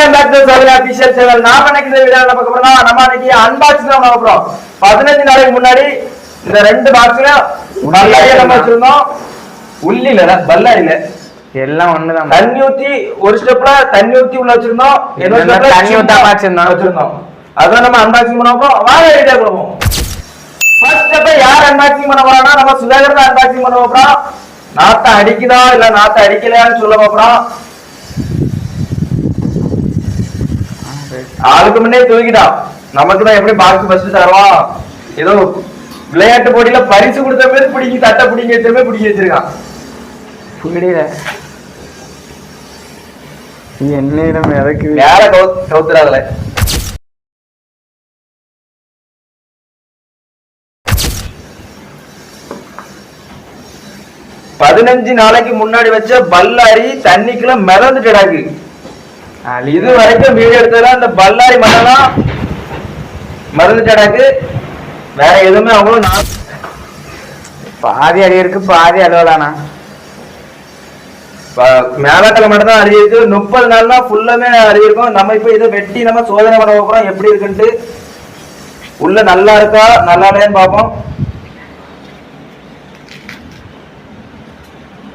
Welcome back to சோதனை official channel. நாம இன்னைக்கு இந்த வீடியோல பார்க்க போறோம்னா நம்ம இன்னைக்கு அன்பாக்சிங் தான் பார்க்க போறோம். 15 நாளைக்கு முன்னாடி இந்த ரெண்டு பாக்ஸ்ல பல்லாரி நம்ம வச்சிருந்தோம். உள்ளில பல்லாரில எல்லாம் ஒண்ணுதான். தண்ணி ஊத்தி ஒரு ஸ்டெப்ல தண்ணி ஊத்தி உள்ள வச்சிருந்தோம். இன்னொரு ஸ்டெப்ல தண்ணி ஊத்தா வச்சிருந்தோம். அதான் நம்ம அன்பாக்சிங் பண்ண போறோம். வாங்க வீடியோ போவோம். ஃபர்ஸ்ட் ஸ்டெப் யார் அன்பாக்சிங் பண்ண போறானா நம்ம சுதாகர் தான் அன்பாக்சிங் பண்ண போறோம். நாத்த அடிக்குதா இல்ல நாத்த அடிக்கலையான்னு சொல்ல போறோம். ஆளுக்கு முன்னே தூக்கிட்டான். நமக்கு தான் எப்படி பாக்ஸ் ஃபர்ஸ்ட் தருவான். ஏதோ விளையாட்டு போட்டியில பரிசு கொடுத்த மாதிரி பிடிங்கி தட்டை பிடிங்கி வச்சமே பிடிங்கி வச்சிருக்கான். புரியல என்னிடம் எதற்கு வேற கவுத்துறாதுல. பதினஞ்சு நாளைக்கு முன்னாடி வச்ச பல்லாரி தண்ணிக்குள்ள மிதந்துட்டாக்கு. இது வரைக்கும் வீடியோ எடுத்ததுல அந்த பல்லாரி மரம் மறந்துட்டாக்கு. வேற எதுவுமே அவங்களும் பாதி அடி இருக்கு, பாதி அலுவலானா மேலாட்டல மட்டும் தான் அடி இருக்கு. 30 நாள்னா ஃபுல்லாமே அடி இருக்கும். நம்ம இப்ப இதை வெட்டி நம்ம சோதனை பண்ண போறோம் எப்படி இருக்குன்ட்டு. உள்ள நல்லா இருக்கா நல்லா இல்லையான்னு பார்ப்போம்.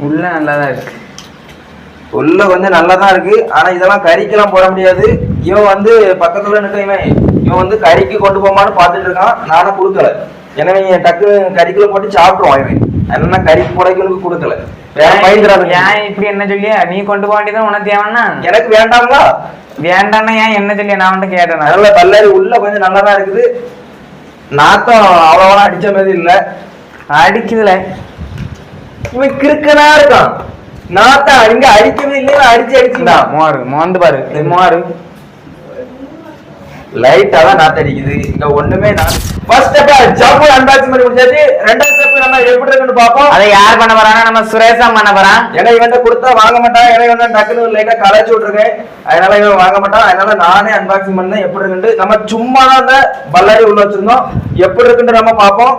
உள்ள நல்லாதான் இருக்கு. உள்ள கொஞ்சம் நல்லதான் இருக்கு. ஆனா இதெல்லாம் கறிக்கெல்லாம் போட முடியாது. இவன் வந்து பக்கத்துல இவன் வந்து கறிக்கு கொண்டு போமான்னு பாத்துட்டு இருக்கான். நானும் கொடுக்கல. எனவே டக்கு கறிக்குள்ள போட்டு சாப்பிடுவான். இவன் என்னன்னா கறிக்கு போடைகளுக்கு கொடுக்கல. வேற பயந்துறாங்க. ஏன் இப்படி என்ன சொல்லியா நீ கொண்டு போக வேண்டியதான் உனக்கு தேவைன்னா எனக்கு வேண்டாங்களா வேண்டான்னா ஏன் என்ன சொல்லியா நான் வந்துட்டு கேட்டேன். அதனால பல்லாரி உள்ள கொஞ்சம் நல்லாதான் இருக்குது. நாத்தம் அவ்வளவா அடிச்ச மாதிரி இல்ல. அடிக்குதுல இவன் கிறுக்கனா இருக்கான். நாத்தம் இங்க அடிக்கவே இல்லையா அடிச்சு அடிச்சுடா. மோரு மோந்து பாரு மோரு லைட்டா தான் நாத்த அடிக்குது. இங்க ஒண்ணுமே ஃபர்ஸ்ட் ஸ்டெப் ஜம்பு அன்பாக்சிங் பண்ணி முடிச்சாச்சு. ரெண்டாவது ஸ்டெப் நம்ம எப்படி இருக்குன்னு பாப்போம். அதை யார் பண்ண போறானா நம்ம சுரேஷா பண்ண போறான். ஏன்னா இவன் கொடுத்தா வாங்க மாட்டான். ஏன்னா இவன் டக்குனு லைட்டா களைச்சு விட்டுருக்கேன். அதனால இவன் வாங்க மாட்டான். அதனால நானே அன்பாக்சிங் பண்ணேன் எப்படி இருக்குன்னு. நம்ம சும்மா தான் அந்த பல்லாரி உள்ள வச்சிருந்தோம். எப்படி இருக்குன்னு நம்ம பாப்போம்.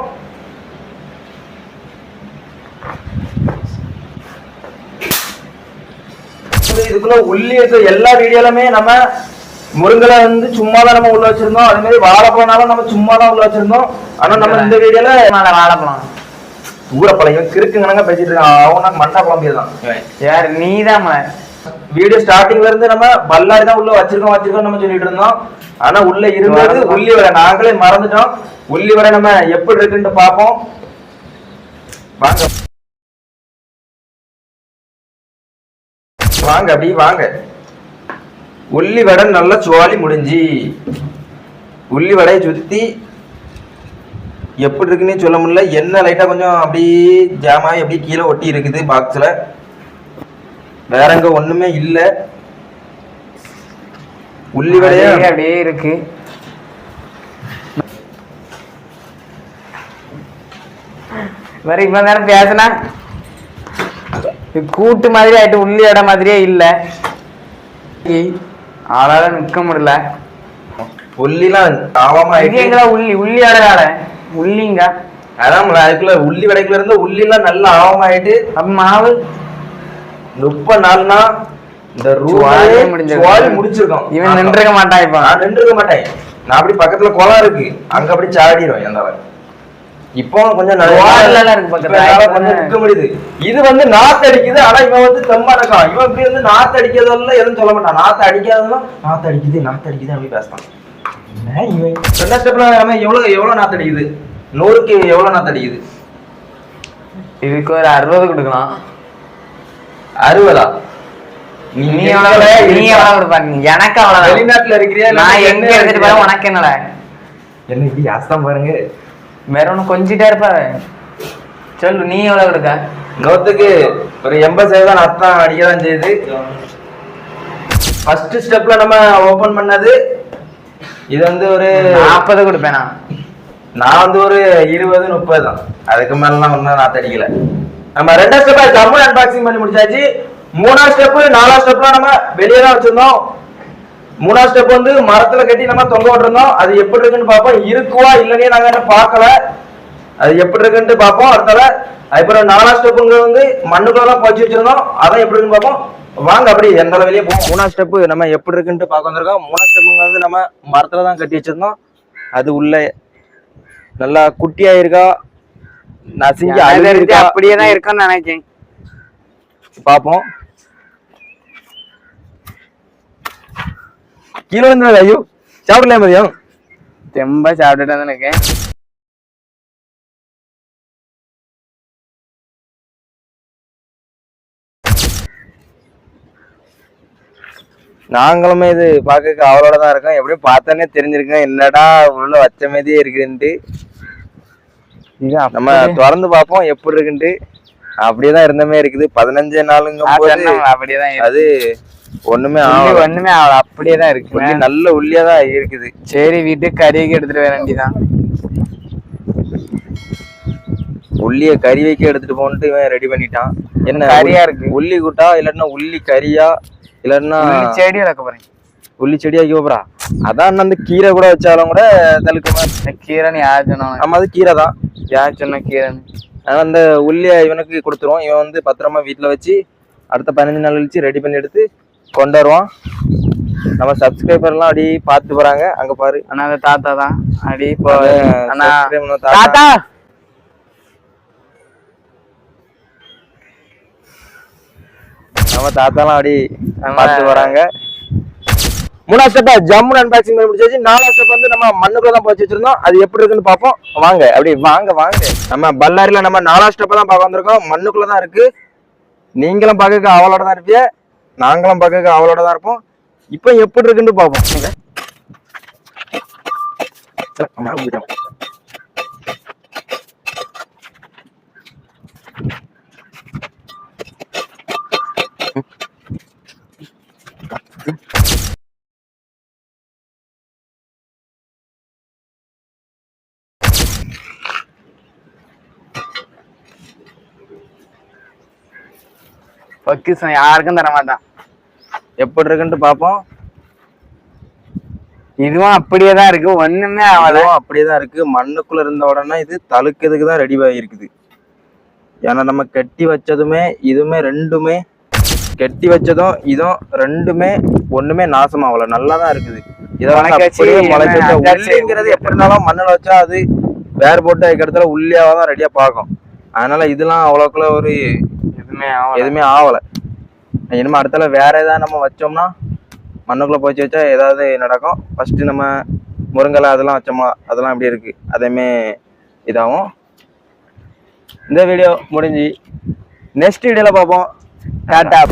இதுக்குள்ள உள்ளி எல்லா வீடியோலுமே நம்ம முருங்கலை வந்து சும்மா தான் நம்ம உள்ள வச்சிருந்தோம். அதே மாதிரி வாழைப்பழம்னாலும் நம்ம சும்மா தான் உள்ள வச்சிருந்தோம். ஆனா நம்ம இந்த வீடியோல வாழைப்பழம் ஊரப்பழம் கிறுக்குங்க பேசிட்டு இருக்கான். அவனா மண்டா குழம்பியதான் யாரு நீதான். வீடியோ ஸ்டார்டிங்ல இருந்து நம்ம பல்லாரி தான் உள்ள வச்சிருக்கோம் நம்ம சொல்லிட்டு இருந்தோம். ஆனா உள்ள இருந்தது உள்ளி வரை. நாங்களே மறந்துட்டோம். உள்ளி வரை நம்ம எப்படி இருக்குன்னு பாப்போம். வாங்க வாங்க அப்படி வாங்க. உள்ளி வடை நல்லா சுவாலி முடிஞ்சு உள்ளி வடையை சுத்தி எப்படி இருக்குன்னு சொல்ல முடியல. என்ன லைட்டா கொஞ்சம் அப்படி ஜாமாயி அப்படி கீழே ஒட்டி இருக்குது பாக்ஸ்ல. வேற எங்க ஒண்ணுமே இல்ல. உள்ளி வடையே அப்படியே இருக்கு. வேற இவ்வளவு நேரம் பேசினா கூட்டு மாதிரி ஆயிட்டு. உள்ளி வடை மாதிரியே இல்ல. ஆளால நிக்க முடியல. உள்ளிலாம் ஆவாம எங்களா உள்ளி உள்ளி வடையால உள்ளிங்க. அதான் அதுக்குள்ள உள்ளி வடைக்குள்ள இருந்து உள்ளிலாம் நல்லா ஆவமாயிட்டு. அப்ப மாவு 30 நாள்னா இந்த ரூபாயே முடிச்சிருக்கோம். இவன் நின்றுக்க மாட்டான். இப்ப நான் நின்றுக்க மாட்டேன். நான் அப்படி பக்கத்துல குளம் இருக்கு அங்க அப்படி சாடிடுவேன். எந்த இப்போ கொஞ்சம் நிக்க முடியுது. இது வந்து நாத்து அடிக்குது. ஆனா இவன் வந்து தெம்மா இருக்கான். இவன் இப்படி வந்து நாத்து அடிக்கிறதெல்லாம் எதுவும் சொல்ல மாட்டான். நாத்து அடிக்காதெல்லாம் நாத்து அடிக்குது அப்படி பேசுறான். ரெண்டாவது ஸ்டெப்ல நம்ம எவ்வளவு நாத்து அடிக்குது. 100க்கு எவ்வளவு நாத்து அடிக்குது. இதுக்கு ஒரு 60 கொடுக்கலாம். 60 நீ எவ்வளவு கொடுப்பா. எனக்கு அவ்வளவு. வெளிநாட்டுல இருக்கிறியா நான் எங்க எடுத்துட்டு போறேன். உனக்கு என்னடா என்ன இப்படி ஆஸ்தான் பாருங்க. வேற ஒண்ணு கொஞ்சிட்டா இருப்பா. சொல்லு நீ எவ்வளவு கொடுக்க. 100க்கு ஒரு 80% நாத்தான் அடிக்கதான் செய்யுது. ஃபர்ஸ்ட் ஸ்டெப்ல நம்ம ஓபன் பண்ணது இது வந்து ஒரு 40 கொடுப்பேன். நான் வந்து ஒரு 20-30 தான். அதுக்கு மேலாம் ஒன்னும் நாத்து அடிக்கல. நம்ம ரெண்டாவது ஸ்டெப் ஜம்பு அன்பாக்சிங் பண்ணி முடிச்சாச்சு. மூணாவது ஸ்டெப் 4வது ஸ்டெப்ல நம்ம வெளியே தான் வச்சிருந்தோம். 3வது ஸ்டெப் வந்து மரத்துல கட்டி நம்ம தொங்க விட்டுருந்தோம். அது எப்படி இருக்குன்னு பார்ப்போம். இருக்குவா இல்லைன்னே நாங்க என்ன பார்க்கல. அது எப்படி இருக்குன்னு பார்ப்போம். அடுத்தால அதுக்கப்புறம் 4வது ஸ்டெப்புங்க வந்து மண்ணுக்குள்ள தான் பறிச்சு வச்சிருந்தோம். அதான் எப்படி இருக்குன்னு பார்ப்போம். வாங்க அப்படி எந்த வெளியே போவோம். 3ஆவது ஸ்டெப் நம்ம எப்படி இருக்குன்ட்டு பார்க்க வந்திருக்கோம். 3ஆவது ஸ்டெப்புங்க வந்து நம்ம மரத்துல தான் கட்டி வச்சிருந்தோம். அது உள்ள நல்லா குட்டியா இருக்கா, நசிஞ்சு அழுகி அப்படியே தான் இருக்குன்னு நினைக்கிறேன். பாப்போம். கீழே வந்து ஐயோ சாப்பிடல மதியம் தெம்பா சாப்பிட்டுட்டு தான் இருக்கேன். நாங்களுமே இது பார்க்க அவளோட தான் இருக்கோம். எப்படியும் பார்த்தோன்னே தெரிஞ்சிருக்கேன் என்னடா உள்ள வச்ச மாதிரியே இருக்குன்ட்டு. நம்ம திறந்து பார்ப்போம் எப்படி இருக்குன்ட்டு. அப்படியேதான் இருந்தமே இருக்குது. 15 நாளுங்க அப்படியேதான் அது ஒண்ணுமே ஒண்ணுமே அப்படியேதான் இருக்கு. நல்ல உள்ளியாதான் இருக்குது. சரி வீட்டுக்கு கறிக்கு எடுத்துட்டு வர வேண்டியதான். உள்ளிய கறி வைக்க எடுத்துட்டு போன்ட்டு இவன் ரெடி பண்ணிட்டான். என்ன கறியா இருக்கு? உள்ளி கூட்டா இல்லன்னா உள்ளி கறியா இல்லன்னா செடி வளர்க்க போறேன். உள்ளி செடி வைக்க போறா. அதான் அந்த கீரை கூட வச்சாலும் கூட தலுக்கு கீரைன்னு யார் சொன்னாங்க? நம்ம அது கீரை தான். யார் சொன்ன கீரைன்னு? அந்த உள்ளிய இவனுக்கு கொடுத்துருவோம். இவன் வந்து பத்திரமா வீட்டுல வச்சு அடுத்த 15 நாள் கழிச்சு ரெடி பண்ணி எடுத்து கொண்டு வருவான். நம்ம சப்ஸ்கிரைபர் எல்லாம் அடி பாத்துட்டு போறாங்க. அங்க பாரு ஆனா அந்த தாத்தா தான் அடி தாத்தா நம்ம தாத்தாலாம் அடி பாத்துட்டு போறாங்க. 3ஆவது ஸ்டெப் ஜம்முன்னு அன்பாக்சிங் பண்ணி முடிச்சாச்சு. 4ஆவது ஸ்டெப் வந்து நம்ம மண்ணுக்குள்ள தான் போச்சு வச்சிருந்தோம். அது எப்படி இருக்குன்னு பார்ப்போம் வாங்க. அப்படி வாங்க வாங்க. நம்ம பல்லாரில நம்ம 4ஆவது ஸ்டெப் தான் பார்க்க வந்திருக்கோம். மண்ணுக்குள்ள தான் இருக்கு. நீங்களும் பார்க்க அவளோட தான் இருப்பிய, நாங்களும் பார்க்க அவளோட தான் இருப்போம். இப்போ எப்படி இருக்குன்னு பார்ப்போம். யாருக்கும் தர மாட்டான். எப்படி இருக்குன்னு பார்ப்போம். இதுவும் அப்படியேதான் இருக்கு. ஒண்ணுமே ஆகலாம். அப்படியேதான் இருக்கு. மண்ணுக்குள்ள இருந்த உடனே இது தழுக்கிறதுக்கு தான் ரெடி ஆகிருக்குது. ஏன்னா நம்ம கட்டி வச்சதுமே இதுவுமே ரெண்டுமே கட்டி வச்சதும் இதுவும் ரெண்டுமே ஒண்ணுமே நாசமாகல. நல்லாதான் இருக்குது. இதெல்லாம் உள்ளிங்கிறது எப்படி இருந்தாலும் மண்ணுல வச்சா அது வேர் போட்டு அதுக்கு இடத்துல உள்ளியாவதான் ரெடியா பார்க்கும். அதனால இதெல்லாம் அவ்வளோக்குள்ள ஒரு எதுவுமே ஆகலை. இனிமே அடுத்தால வேற ஏதாவது நம்ம வச்சோம்னா மண்ணுக்குள்ள போச்சு வச்சா ஏதாவது நடக்கும். ஃபர்ஸ்ட் நம்ம முருங்கலை அதெல்லாம் வச்சோமா அதெல்லாம் எப்படி இருக்கு அதேமே இதாகும். இந்த வீடியோ முடிஞ்சு நெக்ஸ்ட் வீடியோல பார்ப்போம். டாடா.